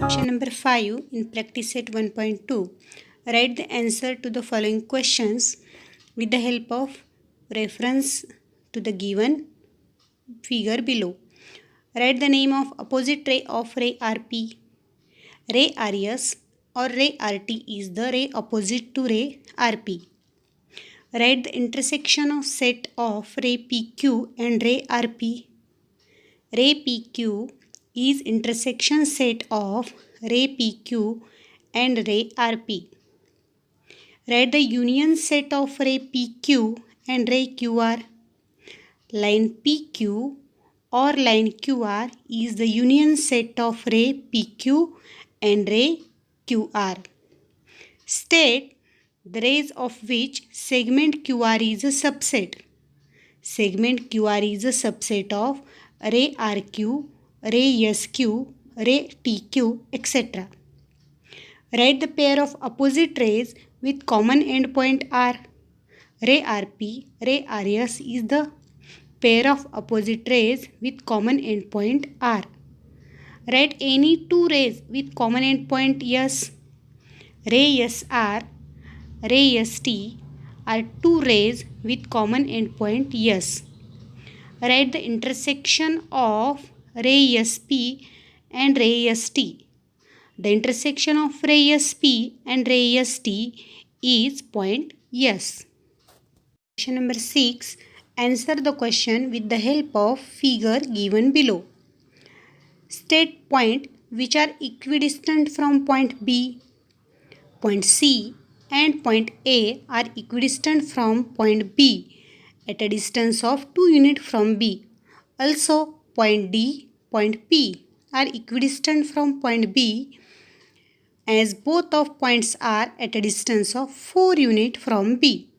Question number 5 in practice set 1.2. Write the answer to the following questions with the help of reference to the given figure below. Write the name of opposite ray of ray RP. Ray RS or ray RT is the ray opposite to ray RP. Write the intersection of set of ray PQ and ray RP. Ray PQ is intersection set of ray PQ and ray RP. Write the union set of ray PQ and ray QR. Line PQ or line QR is the union set of ray PQ and ray QR. State the rays of which segment QR is a subset. Segment QR is a subset of ray RQ, ray SQ, ray TQ, etc. Write the pair of opposite rays with common endpoint R. Ray RP, ray RS is the pair of opposite rays with common endpoint R. Write any two rays with common endpoint S. Ray SR, ray ST are two rays with common endpoint S. Write the intersection of ray SP and ray ST. The intersection of ray SP and ray ST is point S. Question number 6. Answer the question with the help of figure given below. State point which are equidistant from point B. Point C and point A are equidistant from point B at a distance of 2 units from B. Also, point D, point P are equidistant from point B as both of points are at a distance of 4 units from B.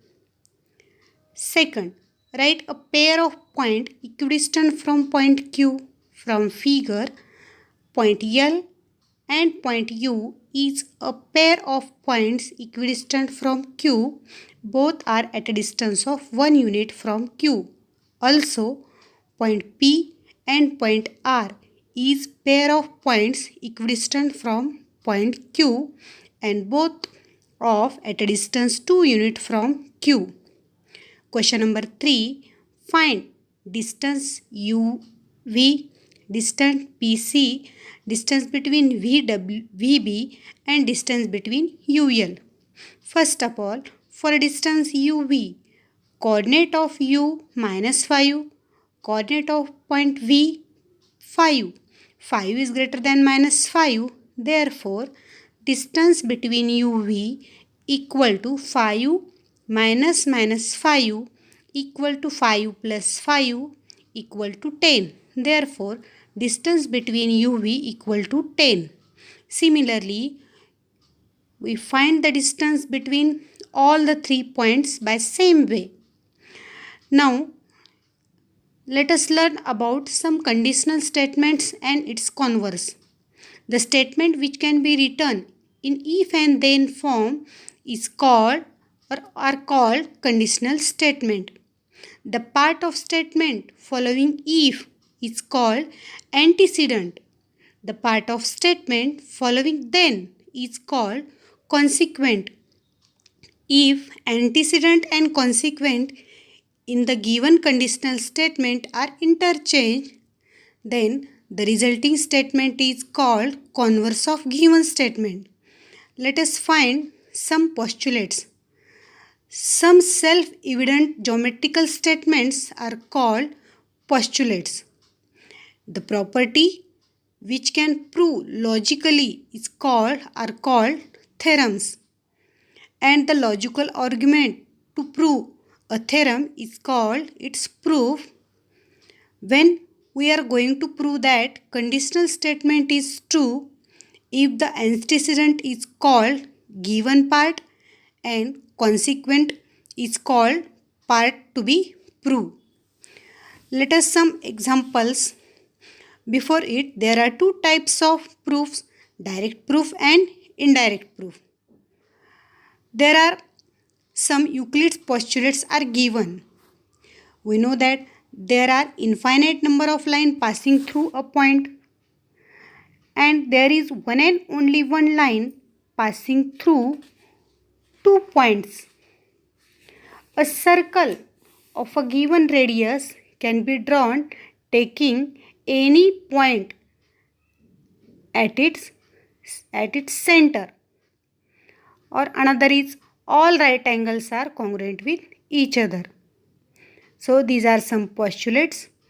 Second, write a pair of points equidistant from point Q. From figure, point L and point U is a pair of points equidistant from Q. Both are at a distance of 1 unit from Q. Also, point P and point R is pair of points equidistant from point Q and both of at a distance 2 unit from Q. Question number 3. Find distance UV, distance PC, distance between VB and distance between UL. First of all, for distance UV, coordinate of U -5, coordinate of point V 5. 5 is greater than -5. Therefore, distance between UV equal to 5 minus -5 equal to 5 plus 5 equal to 10. Therefore, distance between UV equal to 10. Similarly, we find the distance between all the 3 points by same way. Now, let us learn about some conditional statements and its converse. The statement which can be written in if and then form is called or are called conditional statement. The part of statement following if is called antecedent. The part of statement following then is called consequent. If antecedent and consequent in the given conditional statement are interchanged, then the resulting statement is called converse of given statement. Let us find some postulates. Some self-evident geometrical statements are called postulates. The property which can prove logically are called theorems. And the logical argument to prove a theorem is called its proof. When we are going to prove that conditional statement is true if the antecedent is called given part and consequent is called part to be proved. Let us some examples. Before it, there are two types of proofs, direct proof and indirect proof. There are some Euclid's postulates are given. We know that there are infinite number of lines passing through a point and there is one and only one line passing through 2 points. A circle of a given radius can be drawn taking any point at its center, or another is all right angles are congruent with each other. So these are some postulates